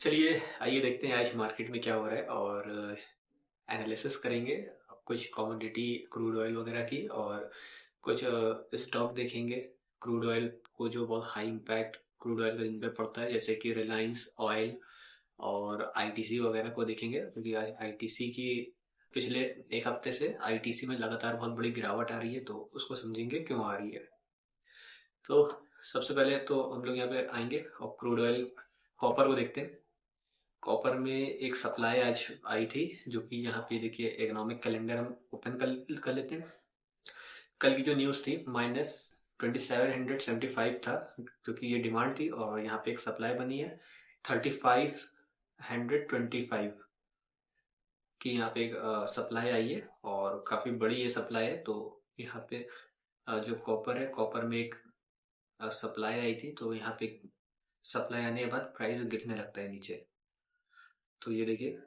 चलिए, आइए देखते हैं आज मार्केट में क्या हो रहा है और एनालिसिस करेंगे कुछ कमोडिटी क्रूड ऑयल वगैरह की और कुछ स्टॉक देखेंगे। क्रूड ऑयल को जो बहुत हाई इम्पैक्ट क्रूड ऑयल का जिन पे पड़ता है, जैसे कि रिलायंस ऑयल और आईटीसी वगैरह को देखेंगे, क्योंकि आईटीसी की पिछले एक हफ्ते से आईटीसी में लगातार बहुत बड़ी गिरावट आ रही है, तो उसको समझेंगे क्यों आ रही है। तो सबसे पहले तो हम लोग यहाँ पे आएंगे और क्रूड ऑयल कॉपर को देखते हैं। कॉपर में एक सप्लाई आज आई थी, जो कि यहाँ पे देखिए इकोनॉमिक कैलेंडर हम ओपन कर लेते हैं। कल की जो न्यूज़ थी -2775 था, क्योंकि ये डिमांड थी और यहाँ पे एक सप्लाई बनी है 3525 की। यहाँ पे एक सप्लाई आई है और काफ़ी बड़ी ये सप्लाई है। तो यहाँ पे जो कॉपर है, कॉपर में एक सप्लाई आई थी, तो यहाँ पे सप्लाई आने के बाद प्राइस गिरने लगता है नीचे। तो ये देखिए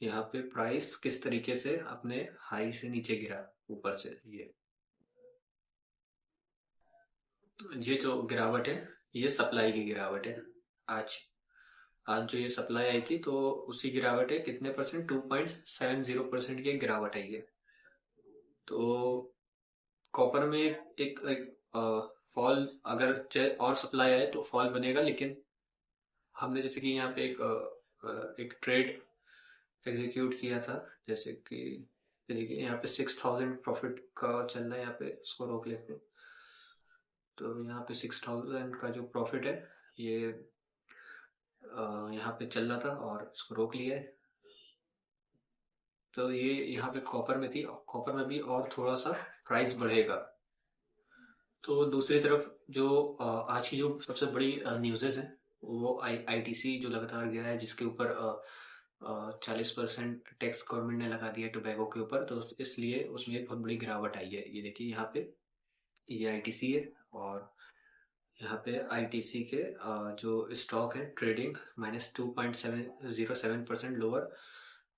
यहाँ पे प्राइस किस तरीके से अपने हाई से नीचे गिरा ऊपर से। ये जो गिरावट है, ये सप्लाई की गिरावट है। आज आज जो ये सप्लाई आई थी, तो उसी गिरावट है। कितने परसेंट? 2.70% की गिरावट आई है। तो कॉपर में एक फॉल, अगर चाहे और सप्लाई आए तो फॉल बनेगा, लेकिन हमने जैसे कि यहाँ पे एक ट्रेड एग्जीक्यूट किया था, जैसे कि ये देखिए यहाँ पे 6000 प्रॉफिट का चल रहा है। यहाँ पे इसको रोक लेते हैं। तो यहाँ पे 6000 का जो प्रॉफिट है, ये यहाँ पे चल रहा था और इसको रोक लिया है। तो ये यहाँ पे कॉपर में थी और कॉपर में भी और थोड़ा सा प्राइस बढ़ेगा। तो दूसरी तरफ जो आज की जो सबसे बड़ी न्यूज़ेस हैं, वो आईटीसी जो लगातार गिरा है, जिसके ऊपर 40% टैक्स गवर्नमेंट ने लगा दिया टोबैको के ऊपर, तो इसलिए उसमें एक बहुत बड़ी गिरावट आई है। ये देखिए यहाँ पे ये आईटीसी है और यहाँ पे आईटीसी के जो स्टॉक है ट्रेडिंग -2.707% लोअर,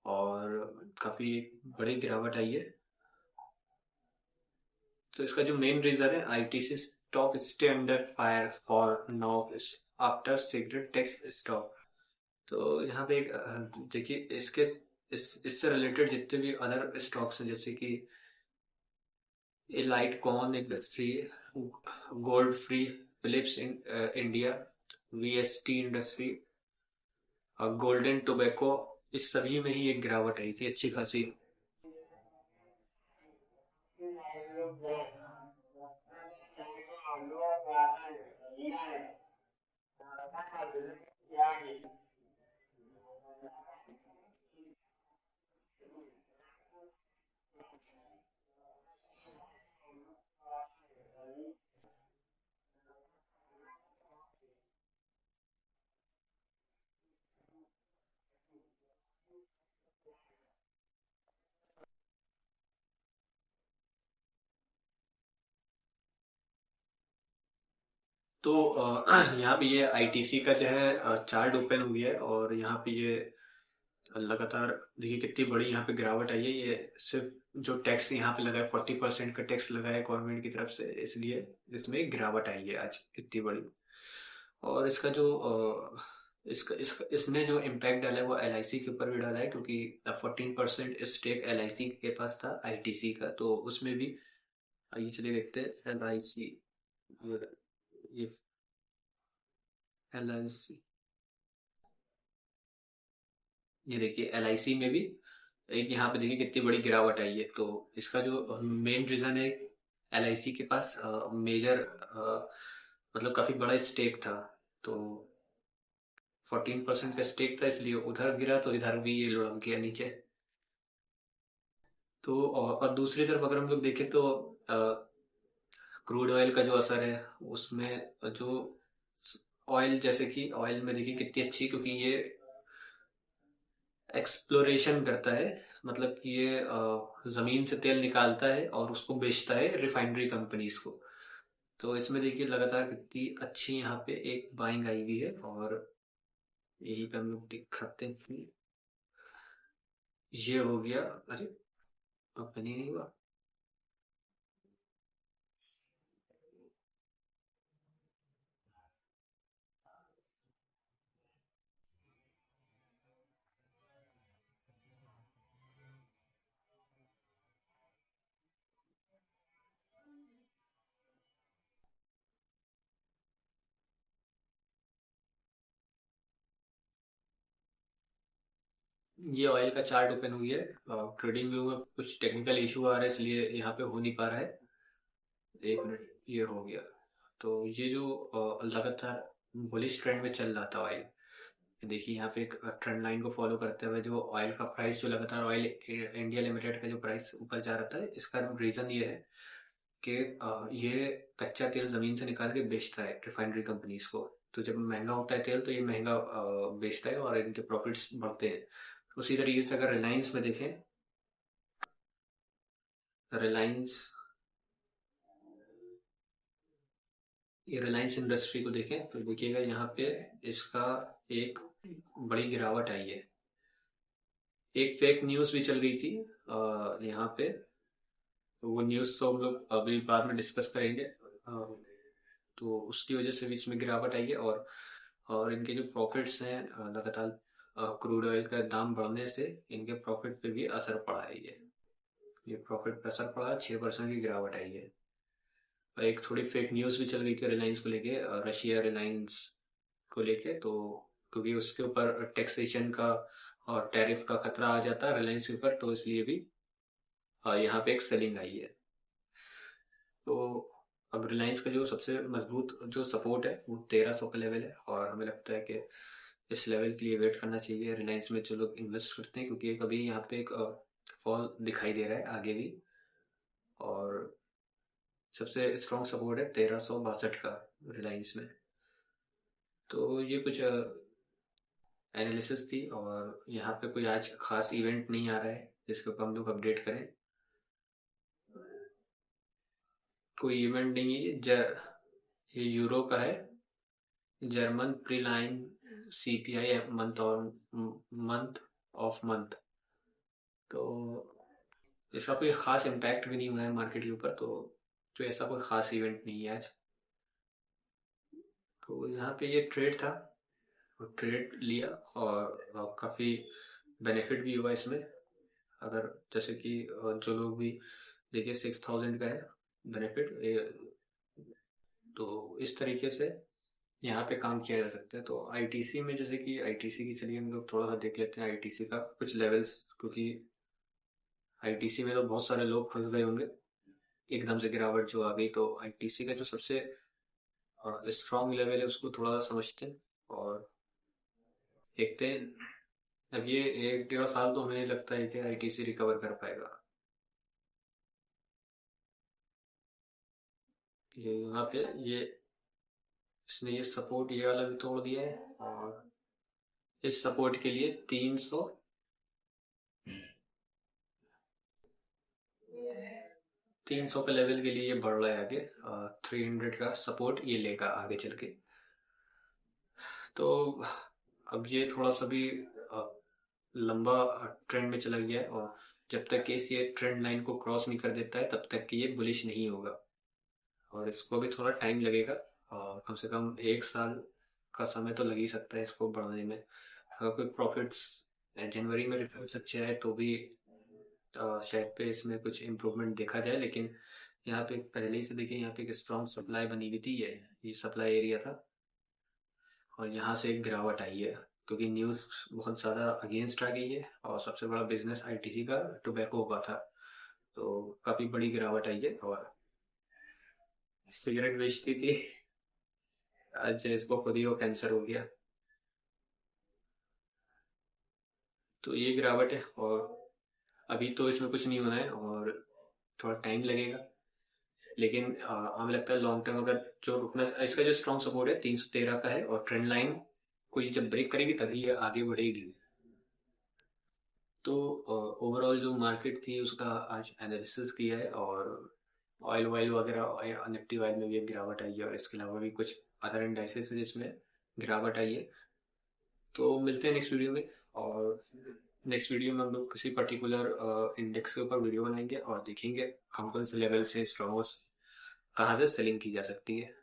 और काफ़ी बड़ी गिरावट आई है। तो इसका जो मेन रीजन है, ITC stock stay under fire for now after secret tax stock. तो यहाँ पे एक देखिए इसके इससे रिलेटेड जितने भी अदर स्टॉक्स हैं, जैसे कि Elitecon industry, Godfrey, Phillips India, VST industry, Golden Tobacco, इस सभी में ही एक गिरावट आई थी अच्छी खासी। तो यहाँ पे ये आईटीसी का जो है चार्ट ओपन हुई है और यहाँ पे ये लगातार देखिए कितनी बड़ी यहाँ पे गिरावट आई है। ये सिर्फ जो टैक्स यहाँ पे लगा है, 40% का टैक्स लगा है गवर्नमेंट की तरफ से, इसलिए इसमें गिरावट आई है आज इतनी बड़ी। और इसका जो इसका इसने जो इम्पैक्ट डाला है वो एलआईसी के ऊपर भी डाला है, क्योंकि 14% स्टेक एलआईसी के पास था आईटीसी का, तो उसमें भी आइए चलिए देखते हैं एलआईसी। ये एलआईसी, ये देखिए एलआईसी में भी एक यहाँ पे देखिए कितनी बड़ी गिरावट आई है। तो इसका जो मेन रीजन है, एलआईसी के पास मेजर मतलब काफी बड़ा स्टेक था। तो 14% का स्टेक था, इसलिए उधर गिरा तो इधर भी ये लुढ़क गया नीचे। तो और दूसरी तरफ अगर हम लोग देखें तो क्रूड ऑयल का जो असर है उसमें, जो ऑयल, जैसे कि ऑयल में देखिए कितनी अच्छी, क्योंकि ये एक्सप्लोरेशन करता है, मतलब कि ये जमीन से तेल निकालता है और उसको बेचता है रिफाइनरी कंपनीज को। तो इसमें देखिए लगातार कितनी अच्छी यहाँ पे एक बाइंग आई हुई है और यही पे हम लोग दिखाते हैं कि ये हो गया। अरे ओपन ही नहीं हुआ। ये ऑयल का चार्ट ओपन हुई है। ट्रेडिंग व्यू में कुछ टेक्निकल इशू आ रहा है, इसलिए यहाँ पे हो नहीं पा रहा है। एक मिनट, ये हो गया। तो ये जो लगातार बुलिश ट्रेंड में चल रहा था ऑयल, देखिए यहाँ पे एक ट्रेंड लाइन को फॉलो करते हुए जो ऑयल का प्राइस, जो लगातार ऑयल इंडिया लिमिटेड का जो प्राइस ऊपर जा रहा था, इसका रीज़न ये है कि ये कच्चा तेल ज़मीन से निकाल के बेचता है रिफाइनरी कंपनीज को। तो जब महंगा होता है तेल, तो ये महंगा बेचता है और इनके प्रॉफिट्स बढ़ते हैं। उसी तरीके से अगर रिलायंस में देखें, रिलायंस ये रिलायंस इंडस्ट्री को देखें तो देखिएगा यहाँ पे इसका एक बड़ी गिरावट आई है। एक फेक न्यूज़ भी चल गई थी यहाँ पे, तो वो न्यूज़ तो हम लोग अभी बाद में डिस्कस करेंगे। तो उसकी वजह से भी इसमें गिरावट आई है। और इनके जो प्रॉफिट्स हैं, लगातार क्रूड ऑयल का दाम बढ़ने से इनके प्रॉफिट पे भी असर पड़ा है। ये प्रॉफिट पे असर पड़ा, 6% की गिरावट आई है। और एक थोड़ी फेक न्यूज़ भी चल गई थी रिलायंस को लेके, रशिया रिलायंस को लेके। तो क्योंकि उसके ऊपर टैक्सेशन का और टैरिफ का खतरा आ जाता है रिलायंस के ऊपर, तो इसलिए भी यहाँ पे एक सेलिंग आई है। तो अब रिलायंस का जो सबसे मजबूत जो सपोर्ट है वो 1300 का लेवल है, और हमें लगता है कि इस लेवल के लिए वेट करना चाहिए रिलायंस में जो लोग इन्वेस्ट करते हैं, क्योंकि कभी यहाँ पे एक फॉल दिखाई दे रहा है आगे भी। और सबसे स्ट्रॉन्ग सपोर्ट है 1362 का रिलायंस में। तो ये कुछ एनालिसिस थी, और यहाँ पे कोई आज खास इवेंट नहीं आ रहा है जिसके ऊपर हम लोग अपडेट करें। कोई इवेंट नहीं है। ये यूरो का है, German prelim CPI month of month. तो इसका कोई खास इम्पैक्ट भी नहीं हुआ है मार्केट के ऊपर, तो ऐसा कोई खास इवेंट नहीं है आज। तो यहाँ पे ये ट्रेड था, और ट्रेड लिया, और काफ़ी बेनिफिट भी हुआ इसमें। अगर जैसे कि जो लोग भी, देखिए 6000 का है बेनिफिट। तो इस तरीके से यहाँ पे काम किया जा सकता है। तो आईटीसी में, जैसे कि आईटीसी की, चलिए हम लोग थोड़ा सा देख लेते हैं आईटीसी का कुछ लेवल्स, क्योंकि आईटीसी में तो बहुत सारे लोग फंस गए होंगे एकदम से गिरावट जो आ गई। तो आईटीसी का जो सबसे स्ट्रॉन्ग लेवल है उसको थोड़ा सा समझते हैं और देखते हैं। अब ये 1 डेढ़ साल तो हमें नहीं लगता है कि आईटीसी रिकवर कर पाएगा। ये यहाँ पे ये इसने ये सपोर्ट ये वाला भी तोड़ दिया है, और इस सपोर्ट के लिए 300 के लेवल के लिए ये बढ़ रहा है आगे। 300 का सपोर्ट ये लेगा आगे चल के। तो अब ये थोड़ा सा भी लंबा ट्रेंड में चला गया है, और जब तक कि इस ये ट्रेंड लाइन को क्रॉस नहीं कर देता है तब तक कि ये बुलिश नहीं होगा, और इसको भी थोड़ा टाइम लगेगा। कम से कम 1 साल का समय तो लग ही सकता है इसको बढ़ने में। अगर कोई प्रॉफिट्स जनवरी में रिपोर्ट्स अच्छे आए तो भी शायद पे इसमें कुछ इम्प्रूवमेंट देखा जाए। लेकिन यहाँ पे पहले ही से देखिए, यहाँ पे एक स्ट्रॉन्ग सप्लाई बनी हुई थी, ये सप्लाई एरिया था, और यहाँ से एक गिरावट आई है क्योंकि न्यूज़ बहुत ज़्यादा अगेंस्ट आ गई है, और सबसे बड़ा बिजनेस आईटीसी का टोबैको का था। तो काफ़ी बड़ी गिरावट आई है, और सिगरेट बेचती थी, आज इसको खुद ही वो कैंसर हो गया। तो ये गिरावट है, और अभी तो इसमें कुछ नहीं होना है, और थोड़ा टाइम लगेगा। लेकिन हमें लगता है लॉन्ग टर्म, अगर जो रुकना, इसका जो स्ट्रॉन्ग सपोर्ट है 313 का है, और ट्रेंड लाइन को ये जब ब्रेक करेगी तभी ये आगे बढ़ेगी। तो ओवरऑल जो मार्केट थी उसका आज एनालिसिस किया है, और ऑयल वाइल वगैरह निफ्टी ऑयल में भी एक गिरावट आई है, और इसके अलावा भी कुछ अदर इंडाइसेस है जिसमें गिरावट आई है। तो मिलते हैं नेक्स्ट वीडियो में, और नेक्स्ट वीडियो में हम लोग किसी पर्टिकुलर इंडेक्स के ऊपर वीडियो बनाएंगे और देखेंगे कौन कौन से लेवल से स्ट्रॉन्ग, कहाँ से सेलिंग की जा सकती है।